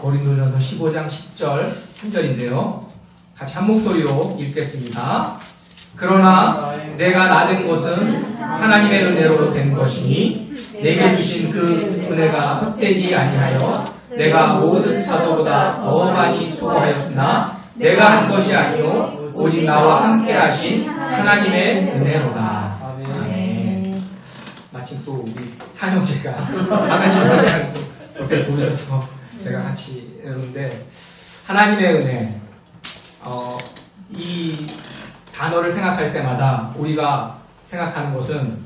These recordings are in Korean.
고린도전서 15장 10절 3절인데요. 같이 한 목소리로 읽겠습니다. 그러나 내가 낳은 것은 하나님의 은혜로 된 것이니 내게 주신 그 은혜가 헛되지 아니하여 내가 모든 사도보다 더 많이 수고하였으나 내가 한 것이 아니요 오직 나와 함께 하신 하나님의 은혜로다. 아멘. 마침 또 우리 찬영제가 하나님의 은혜를 옆에 보셔서 제가 같이 했는데, 하나님의 은혜, 이 단어를 생각할 때마다 우리가 생각하는 것은,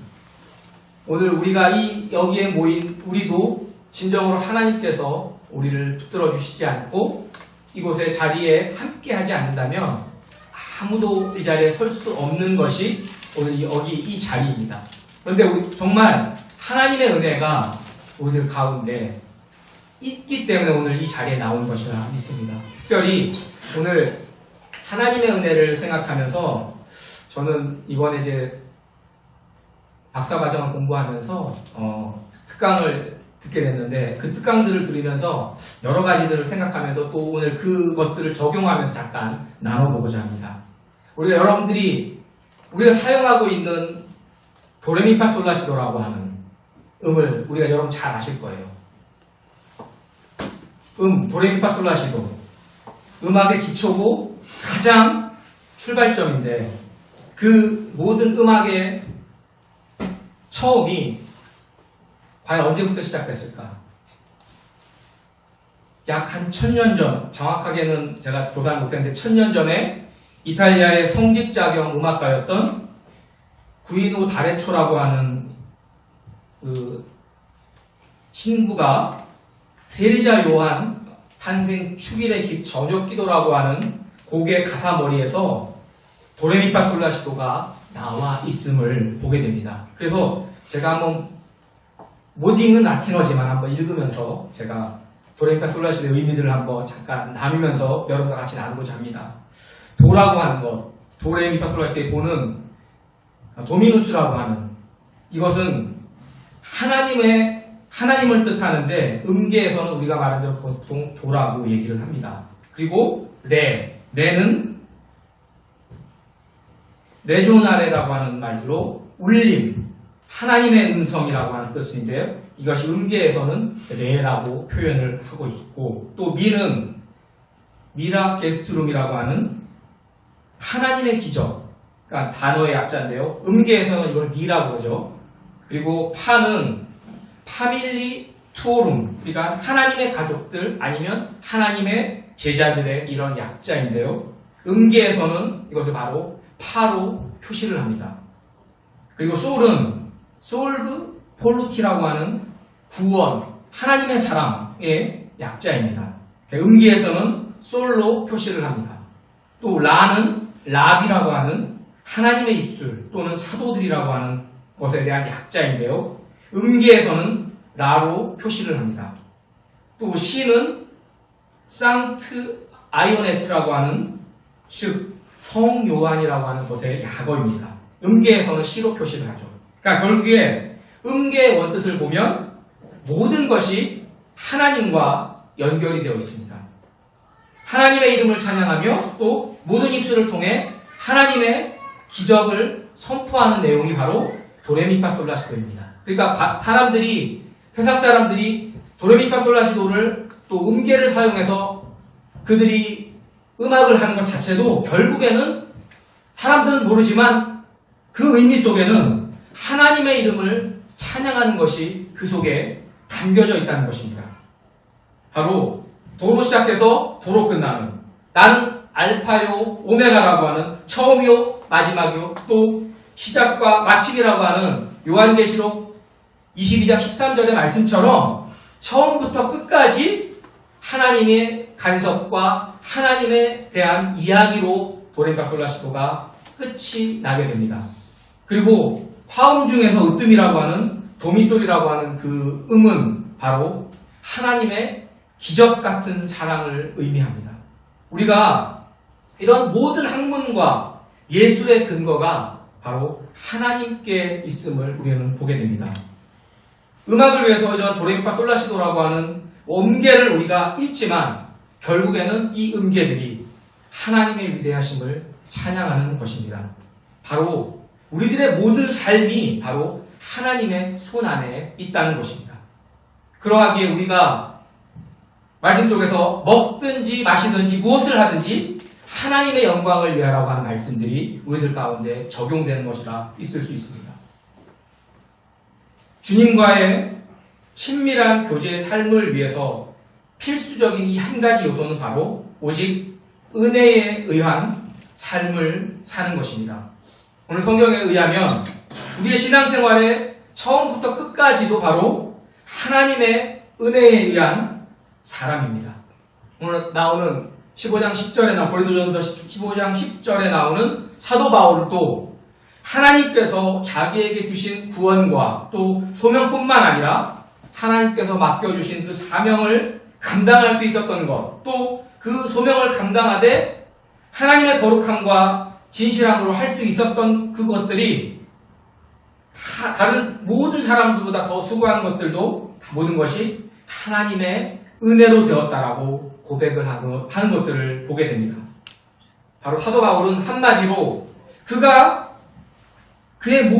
오늘 우리가 여기에 모인 우리도 진정으로 하나님께서 우리를 붙들어 주시지 않고 이곳의 자리에 함께 하지 않는다면 아무도 이 자리에 설 수 없는 것이 오늘 여기 이 자리입니다. 그런데 우리 정말 하나님의 은혜가 우리들 가운데 있기 때문에 오늘 이 자리에 나온 것이라 믿습니다. 특별히 오늘 하나님의 은혜를 생각하면서 저는 이번에 이제 박사과정을 공부하면서 특강을 듣게 됐는데, 그 특강들을 들으면서 여러 가지들을 생각하면서 또 오늘 그것들을 적용하면서 잠깐 나눠보고자 합니다. 우리가 사용하고 있는 도레미파솔라시도라고 하는 음을 우리가 여러분 잘 아실 거예요. 도레미파솔라시도. 음악의 기초고 가장 출발점인데, 그 모든 음악의 처음이 과연 언제부터 시작됐을까? 약 한 1000년 전, 정확하게는 제가 조사를 못했는데 1000년 전에 이탈리아의 성직자경 음악가였던 구이도 다레초라고 하는 그 신부가 세리자 요한 탄생 축일의 저녁 기도라고 하는 곡의 가사머리에서 도레미파솔라시도가 나와 있음을 보게 됩니다. 그래서 제가 한번 모딩은 라틴어지만 한번 읽으면서 제가 도레미파솔라시도의 의미들을 한번 잠깐 나누면서 여러분과 같이 나누고자 합니다. 도라고 하는 것, 도레미파솔라시도의 도는 도미누스라고 하는, 이것은 하나님을 뜻하는데 음계에서는 우리가 말한 대로 보통 도라고 얘기를 합니다. 그리고 레는 레조나레라고 하는 말로 울림, 하나님의 음성이라고 하는 뜻인데요. 이것이 음계에서는 레라고 표현을 하고 있고, 또 미는 미라 게스트룸이라고 하는 하나님의 기적, 그러니까 단어의 약자인데요. 음계에서는 이걸 미라고 그러죠. 그리고 파는 파밀리 투오룸, 그러니까 하나님의 가족들 아니면 하나님의 제자들의 이런 약자인데요. 음계에서는 이것을 바로 파로 표시를 합니다. 그리고 솔은 솔브 폴루티라고 하는 구원, 하나님의 사랑의 약자입니다. 음계에서는 솔로 표시를 합니다. 또 라는 랍이라고 하는 하나님의 입술 또는 사도들이라고 하는 것에 대한 약자인데요. 음계에서는 라로 표시를 합니다. 또 시는 상트 아이오네트라고 하는, 즉 성요한이라고 하는 것의 약어입니다. 음계에서는 시로 표시를 하죠. 그러니까 결국에 음계의 원뜻을 보면 모든 것이 하나님과 연결이 되어 있습니다. 하나님의 이름을 찬양하며 또 모든 입술을 통해 하나님의 기적을 선포하는 내용이 바로 도레미파솔라시도입니다. 그러니까 세상 사람들이 도레미파솔라시도를 또 음계를 사용해서 그들이 음악을 하는 것 자체도 결국에는 사람들은 모르지만 그 의미 속에는 하나님의 이름을 찬양하는 것이 그 속에 담겨져 있다는 것입니다. 바로 도로 시작해서 도로 끝나는, 나는 알파요 오메가라고 하는 처음이요 마지막이요 또 시작과 마침이라고 하는 요한계시록 22장 13절의 말씀처럼 처음부터 끝까지 하나님의 간섭과 하나님에 대한 이야기로 도레미파솔라시도가 끝이 나게 됩니다. 그리고 화음 중에서 으뜸이라고 하는 도미솔이라고 하는 그 음은 바로 하나님의 기적 같은 사랑을 의미합니다. 우리가 이런 모든 학문과 예술의 근거가 바로 하나님께 있음을 우리는 보게 됩니다. 음악을 위해서 이런 도레미파솔라시도라고 하는 엄계를 우리가 읽지만 결국에는 이 음계들이 하나님의 위대하심을 찬양하는 것입니다. 바로 우리들의 모든 삶이 바로 하나님의 손 안에 있다는 것입니다. 그러하기에 우리가 말씀 속에서 먹든지 마시든지 무엇을 하든지 하나님의 영광을 위하라고 하는 말씀들이 우리들 가운데 적용되는 것이라 있을 수 있습니다. 주님과의 친밀한 교제의 삶을 위해서 필수적인 이 한 가지 요소는 바로 오직 은혜에 의한 삶을 사는 것입니다. 오늘 성경에 의하면 우리의 신앙생활의 처음부터 끝까지도 바로 하나님의 은혜에 의한 사람입니다. 오늘 나오는 15장 10절에 고린도전서 15장 10절에 나오는 사도 바울도 하나님께서 자기에게 주신 구원과 또 소명뿐만 아니라 하나님께서 맡겨주신 그 사명을 감당할 수 있었던 것, 또 그 소명을 감당하되 하나님의 거룩함과 진실함으로 할 수 있었던 그것들이 다른 모든 사람들보다 더 수고한 것들도 모든 것이 하나님의 은혜로 되었다라고 고백을 하는 것들을 보게 됩니다. 바로 사도 바울은 한마디로 그가 된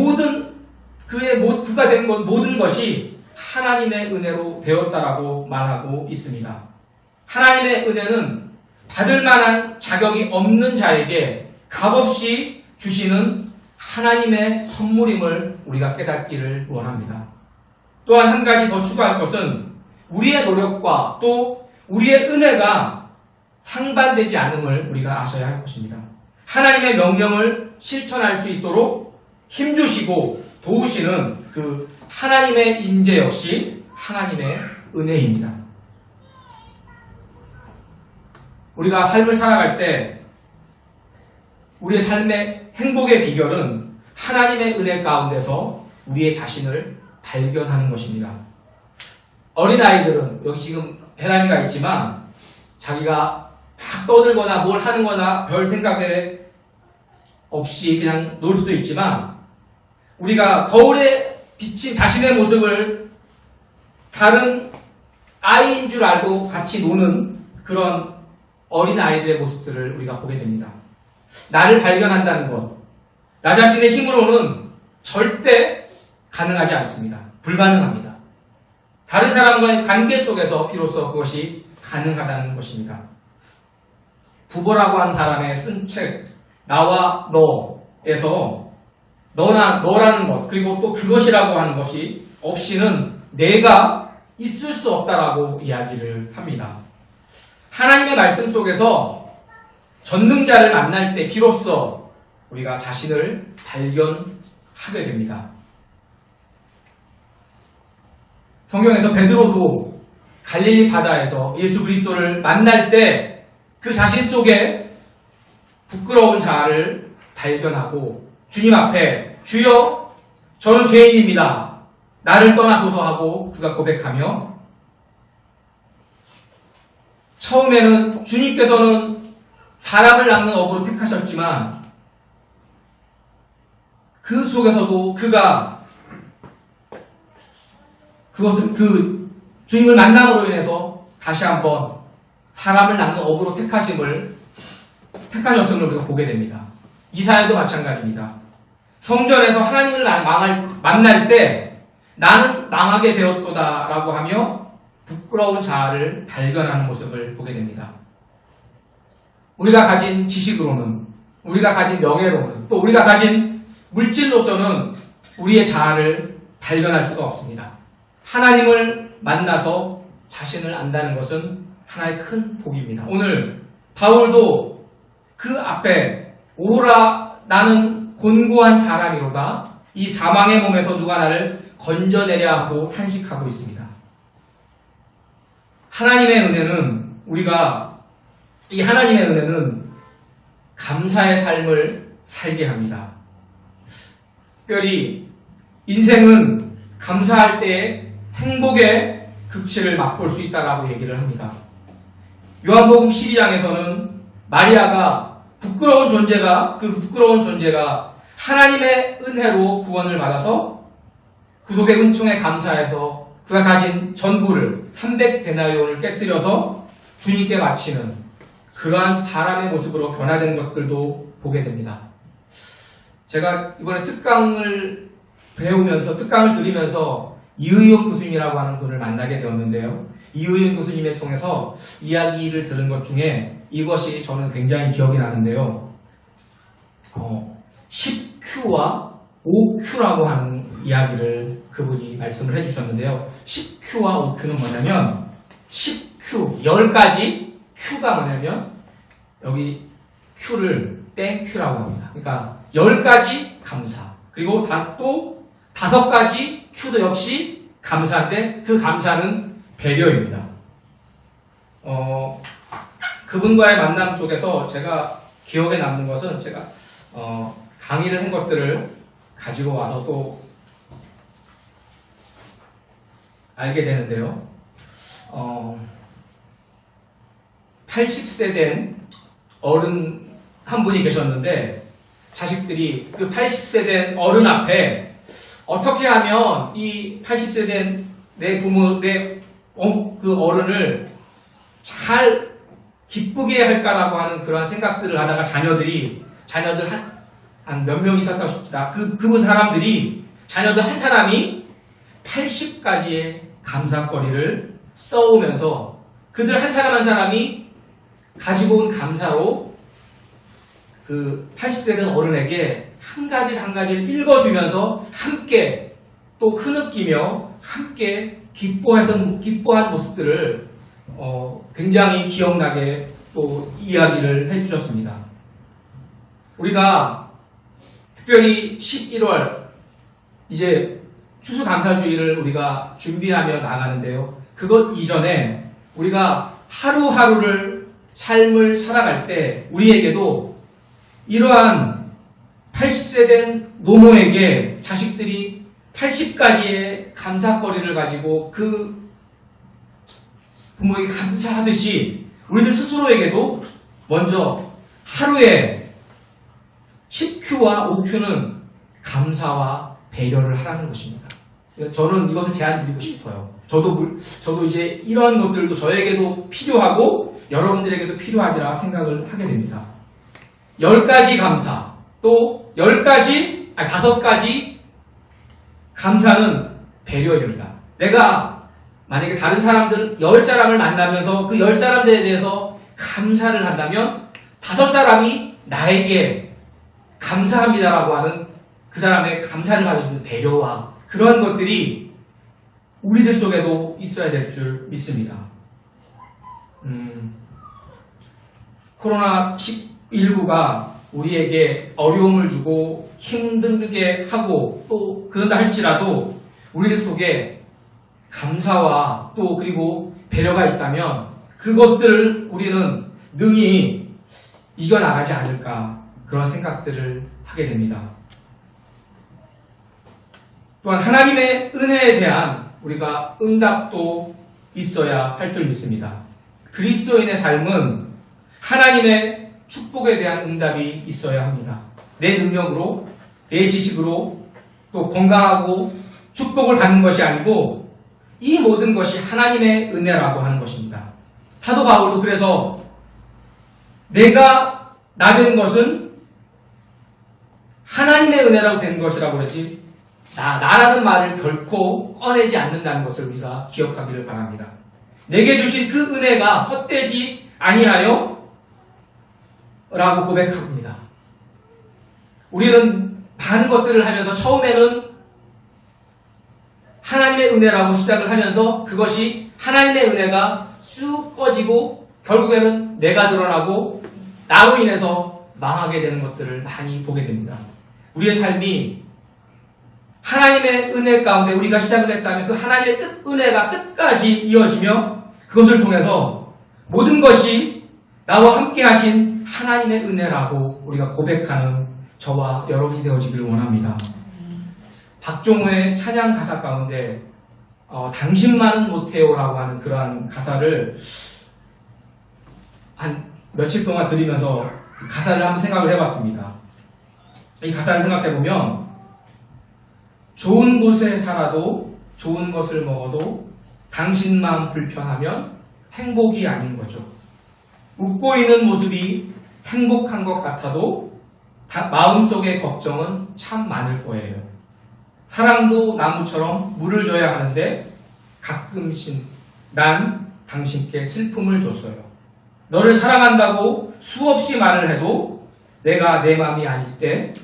모든 것이 하나님의 은혜로 되었다라고 말하고 있습니다. 하나님의 은혜는 받을 만한 자격이 없는 자에게 값없이 주시는 하나님의 선물임을 우리가 깨닫기를 원합니다. 또한 한 가지 더 추가할 것은 우리의 노력과 또 우리의 은혜가 상반되지 않음을 우리가 아셔야 할 것입니다. 하나님의 명령을 실천할 수 있도록 힘주시고 도우시는 그 하나님의 인재 역시 하나님의 은혜입니다. 우리가 삶을 살아갈 때 우리의 삶의 행복의 비결은 하나님의 은혜 가운데서 우리의 자신을 발견하는 것입니다. 어린아이들은 여기 지금 혜람이가 있지만 자기가 막 떠들거나 뭘 하는 거나 별 생각에 없이 그냥 놀 수도 있지만 우리가 거울에 비친 자신의 모습을 다른 아이인 줄 알고 같이 노는 그런 어린아이들의 모습들을 우리가 보게 됩니다. 나를 발견한다는 것, 나 자신의 힘으로는 절대 가능하지 않습니다. 불가능합니다. 다른 사람과의 관계 속에서 비로소 그것이 가능하다는 것입니다. 부보라고 하는 사람의 쓴 책 나와 너에서 너라는 것 그리고 또 그것이라고 하는 것이 없이는 내가 있을 수 없다라고 이야기를 합니다. 하나님의 말씀 속에서 전능자를 만날 때 비로소 우리가 자신을 발견하게 됩니다. 성경에서 베드로도 갈릴리 바다에서 예수 그리스도를 만날 때 그 자신 속에 부끄러운 자아를 발견하고 주님 앞에 주여 저는 죄인입니다. 나를 떠나소서 하고 그가 고백하며 처음에는 주님께서는 사람을 낚는 업으로 택하셨지만 그 속에서도 그가 그 주님을 만남으로 인해서 다시 한번 사람을 낚는 업으로 택하셨음을 우리가 보게 됩니다. 이사야도 마찬가지입니다. 성전에서 하나님을 만날 때 나는 망하게 되었도다라고 하며 부끄러운 자아를 발견하는 모습을 보게 됩니다. 우리가 가진 지식으로는, 우리가 가진 명예로는, 또 우리가 가진 물질로서는 우리의 자아를 발견할 수가 없습니다. 하나님을 만나서 자신을 안다는 것은 하나의 큰 복입니다. 오늘 바울도 그 앞에 오라 나는 곤고한 사람이로다 이 사망의 몸에서 누가 나를 건져내랴 하고 탄식하고 있습니다. 하나님의 은혜는 이 하나님의 은혜는 감사의 삶을 살게 합니다. 특별히 인생은 감사할 때에 행복의 극치를 맛볼 수 있다라고 얘기를 합니다. 요한복음 12장에서는 마리아가 그 부끄러운 존재가 하나님의 은혜로 구원을 받아서 구속의 은총에 감사해서 그가 가진 전부를 300데나리온을 깨뜨려서 주님께 바치는 그러한 사람의 모습으로 변화된 것들도 보게 됩니다. 제가 이번에 특강을 들으면서 이의용 교수님이라고 하는 분을 만나게 되었는데요. 이의용 교수님을 통해서 이야기를 들은 것 중에 이것이 저는 굉장히 기억이 나는데요. 10Q와 5Q라고 하는 이야기를 그분이 말씀을 해주셨는데요. 10Q와 5Q는 뭐냐면 10Q, 10가지 Q가 뭐냐면 여기 Q를 땡Q라고 합니다. 그러니까 10가지 감사. 그리고 또 5가지 Q도 역시 감사인데 그 감사는 배려입니다. 그분과의 만남 속에서 제가 기억에 남는 것은 제가 강의를 한 것들을 가지고 와서 또 알게 되는데요. 80세 된 어른 한 분이 계셨는데 자식들이 그 80세 된 어른 앞에 어떻게 하면 이 80세 된 내 부모, 그 어른을 잘 기쁘게 할까라고 하는 그런 생각들을 하다가 자녀들 한 몇 명 있었다 싶다. 그 사람들이 자녀들 한 사람이 80가지의 감사거리를 써오면서 그들 한 사람 한 사람이 가지고 온 감사로 그 80세 된 어른에게 한 가지를 읽어주면서 함께 또 흐느끼며 함께 기뻐한 모습들을 굉장히 기억나게 또 이야기를 해주셨습니다. 우리가 특별히 11월 이제 추수감사주의를 우리가 준비하며 나가는데요. 그것 이전에 우리가 하루하루를 삶을 살아갈 때 우리에게도 이러한 80세 된 노모에게 자식들이 80가지의 감사거리를 가지고 그 부모에게 감사하듯이 우리들 스스로에게도 먼저 하루에 10Q와 5Q는 감사와 배려를 하라는 것입니다. 저는 이것을 제안 드리고 싶어요. 저도 이제 이런 것들도 저에게도 필요하고 여러분들에게도 필요하리라 생각을 하게 됩니다. 10가지 감사, 또 5가지 감사는 배려입니다. 내가 만약에 다른 사람들 10사람을 만나면서 그 10사람들에 대해서 감사를 한다면 5사람이 나에게 감사합니다라고 하는 그 사람의 감사를 가져주는 배려와 그런 것들이 우리들 속에도 있어야 될 줄 믿습니다. 코로나19가 우리에게 어려움을 주고 힘들게 하고 또 그런다 할지라도 우리들 속에 감사와 또 그리고 배려가 있다면 그것들을 우리는 능히 이겨나가지 않을까 그런 생각들을 하게 됩니다. 또한 하나님의 은혜에 대한 우리가 응답도 있어야 할 줄 믿습니다. 그리스도인의 삶은 하나님의 축복에 대한 응답이 있어야 합니다. 내 능력으로, 내 지식으로 또 건강하고 축복을 받는 것이 아니고 이 모든 것이 하나님의 은혜라고 하는 것입니다. 사도 바울도 그래서 내가 나된 것은 하나님의 은혜라고 된 것이라고 그랬지 나라는 말을 결코 꺼내지 않는다는 것을 우리가 기억하기를 바랍니다. 내게 주신 그 은혜가 헛되지 아니하여 라고 고백합니다. 우리는 많은 것들을 하면서 처음에는 하나님의 은혜라고 시작을 하면서 그것이 하나님의 은혜가 쑥 꺼지고 결국에는 내가 드러나고 나로 인해서 망하게 되는 것들을 많이 보게 됩니다. 우리의 삶이 하나님의 은혜 가운데 우리가 시작을 했다면 그 하나님의 은혜가 끝까지 이어지며 그것을 통해서 모든 것이 나와 함께 하신 하나님의 은혜라고 우리가 고백하는 저와 여러분이 되어지길 원합니다. 박종호의 찬양 가사 가운데 당신만은 못해요라고 하는 그러한 가사를 한 며칠 동안 들으면서 가사를 한번 생각을 해봤습니다. 이 가사를 생각해보면 좋은 곳에 살아도 좋은 것을 먹어도 당신만 불편하면 행복이 아닌 거죠. 웃고 있는 모습이 행복한 것 같아도 마음속의 걱정은 참 많을 거예요. 사랑도 나무처럼 물을 줘야 하는데 가끔씩 난 당신께 슬픔을 줬어요. 너를 사랑한다고 수없이 말을 해도 내가 내 마음이 아닐 때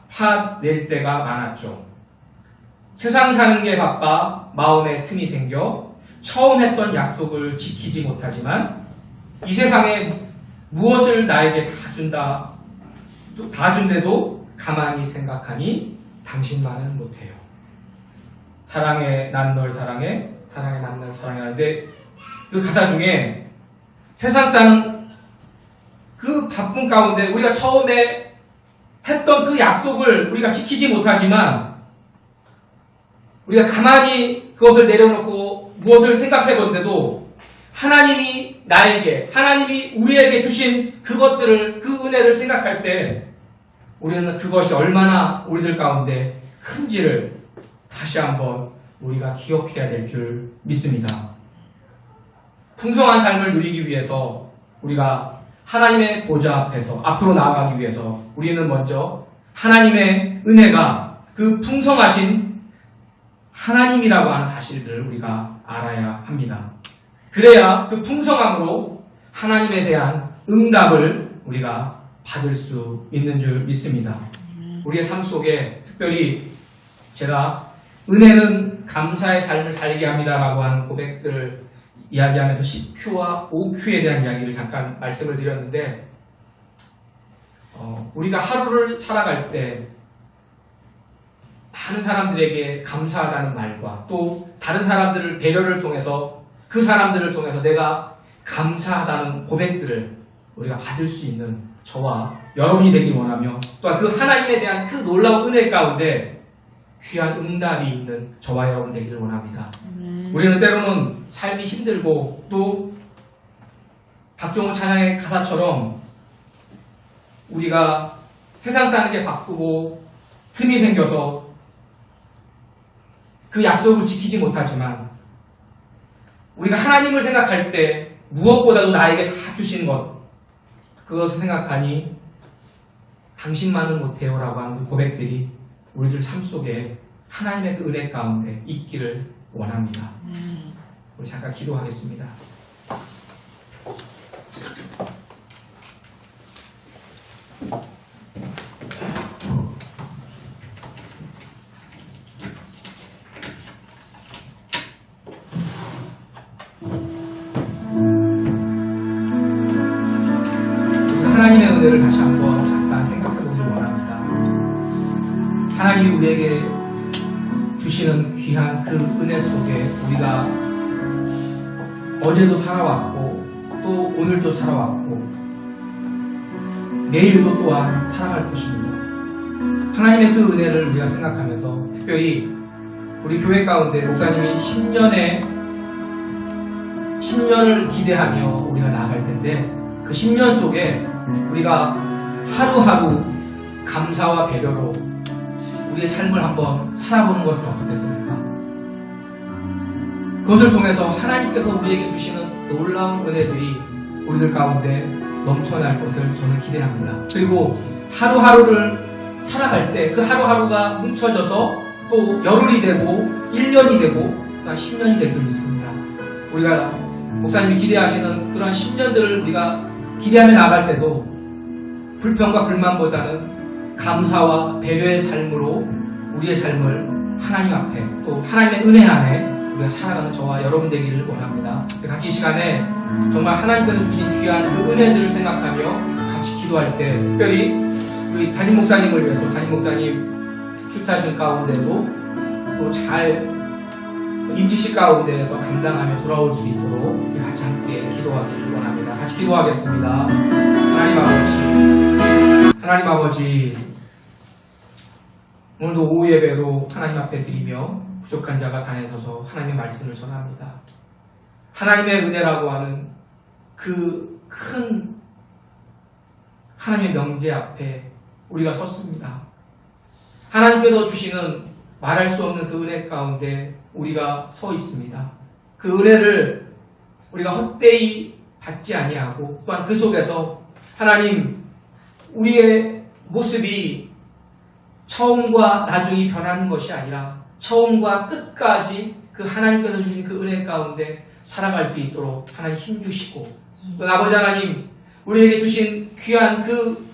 화낼 때가 많았죠. 세상 사는 게 바빠 마음에 틈이 생겨 처음 했던 약속을 지키지 못하지만 이 세상에 무엇을 나에게 다 준데도 가만히 생각하니 당신만은 못해요. 사랑해 난 널 사랑해 사랑해 난 널 사랑해 하는데 그 가사 중에 세상 사는 그 바쁜 가운데 우리가 처음에 했던 그 약속을 우리가 지키지 못하지만 우리가 가만히 그것을 내려놓고 무엇을 생각해 본데도 하나님이 하나님이 우리에게 주신 그것들을, 그 은혜를 생각할 때 우리는 그것이 얼마나 우리들 가운데 큰지를 다시 한번 우리가 기억해야 될 줄 믿습니다. 풍성한 삶을 누리기 위해서 우리가 하나님의 보좌 앞에서 앞으로 나아가기 위해서 우리는 먼저 하나님의 은혜가 그 풍성하신 하나님이라고 하는 사실들을 우리가 알아야 합니다. 그래야 그 풍성함으로 하나님에 대한 응답을 우리가 받을 수 있는 줄 믿습니다. 우리의 삶 속에 특별히 제가 은혜는 감사의 삶을 살게 합니다라고 하는 고백들을 이야기하면서 10Q와 5Q에 대한 이야기를 잠깐 말씀을 드렸는데 우리가 하루를 살아갈 때 많은 사람들에게 감사하다는 말과 또 다른 사람들을 배려를 통해서 그 사람들을 통해서 내가 감사하다는 고백들을 우리가 받을 수 있는 저와 여러분이 되길 원하며 또한 그 하나님에 대한 그 놀라운 은혜 가운데 귀한 응답이 있는 저와 여러분 되기를 원합니다. 우리는 때로는 삶이 힘들고 또 박종훈 찬양의 가사처럼 우리가 세상 사는 게 바쁘고 틈이 생겨서 그 약속을 지키지 못하지만 우리가 하나님을 생각할 때 무엇보다도 나에게 다 주신 것 그것을 생각하니 당신만은 못해요라고 하는 그 고백들이 우리들 삶 속에 하나님의 그 은혜 가운데 있기를 원합니다. 우리 잠깐 기도하겠습니다. 하나님의 은혜를 다시 한번 잠깐 생각해 보길 원합니다. 하나님이 우리에게 주시는 귀한 그 은혜 속에 우리가 어제도 살아왔고 또 오늘도 살아왔고 내일도 또한 살아갈 것입니다. 하나님의 그 은혜를 우리가 생각하면서 특별히 우리 교회 가운데 목사님이 10년을 기대하며 우리가 나아갈 텐데 그 10년 속에 우리가 하루하루 감사와 배려로 우리의 삶을 한번 살아보는 것은 어떻겠습니까? 그것을 통해서 하나님께서 우리에게 주시는 놀라운 은혜들이 우리들 가운데 넘쳐날 것을 저는 기대합니다. 그리고 하루하루를 살아갈 때 그 하루하루가 뭉쳐져서 또 열흘이 되고 1년이 되고 또 10년이 될 줄 믿습니다. 우리가 목사님이 기대하시는 그런 10년들을 우리가 기대하며 나갈 때도 불평과 불만보다는 감사와 배려의 삶으로 우리의 삶을 하나님 앞에 또 하나님의 은혜 안에 우리가 살아가는 저와 여러분 되기를 원합니다. 같이 이 시간에 정말 하나님께서 주신 귀한 그 은혜들을 생각하며 같이 기도할 때 특별히 우리 담임 목사님을 위해서 담임 목사님 주타준 가운데도 또 잘 임지식 가운데에서 감당하며 돌아올 수 있도록 우리 같이 함께 기도하기를 원합니다. 같이 기도하겠습니다. 하나님 아버지 오늘도 오후 예배로 하나님 앞에 드리며 부족한 자가 단에 서서 하나님의 말씀을 전합니다. 하나님의 은혜라고 하는 그 큰 하나님의 명제 앞에 우리가 섰습니다. 하나님께서 주시는 말할 수 없는 그 은혜 가운데 우리가 서 있습니다. 그 은혜를 우리가 헛되이 받지 아니하고 또한 그 속에서 하나님 우리의 모습이 처음과 나중이 변하는 것이 아니라 처음과 끝까지 그 하나님께서 주신 그 은혜 가운데 살아갈 수 있도록 하나님 힘주시고 또 아버지 하나님 우리에게 주신 귀한 그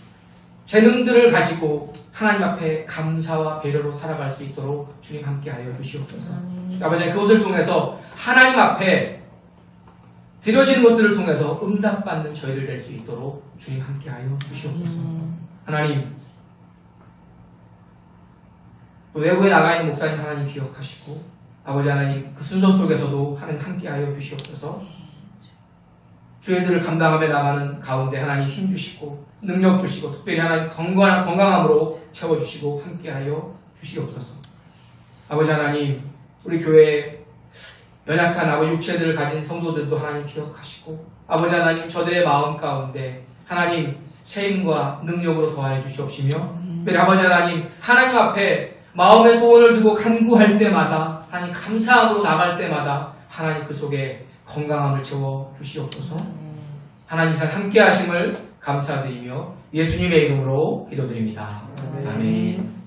재능들을 가지고 하나님 앞에 감사와 배려로 살아갈 수 있도록 주님 함께하여 주시옵소서. 아버지 그것을 통해서 하나님 앞에 드려지는 것들을 통해서 응답받는 저희들 될 수 있도록 주님 함께하여 주시옵소서. 하나님 또 외부에 나가 있는 목사님 하나님 기억하시고 아버지 하나님 그 순서 속에서도 하나님 함께하여 주시옵소서. 주의들을 감당하며 나가는 가운데 하나님 힘주시고 능력 주시고 특별히 하나님 건강함으로 채워주시고 함께하여 주시옵소서. 아버지 하나님 우리 교회에 연약한 아버지 육체들을 가진 성도들도 하나님 기억하시고 아버지 하나님 저들의 마음 가운데 하나님 세임과 능력으로 더하여 주시옵시며 특별히 아버지 하나님 앞에 마음의 소원을 두고 간구할 때마다 하나님 감사함으로 나갈 때마다 하나님 그 속에 건강함을 채워 주시옵소서. 하나님 함께 하심을 감사드리며 예수님의 이름으로 기도드립니다. 아멘.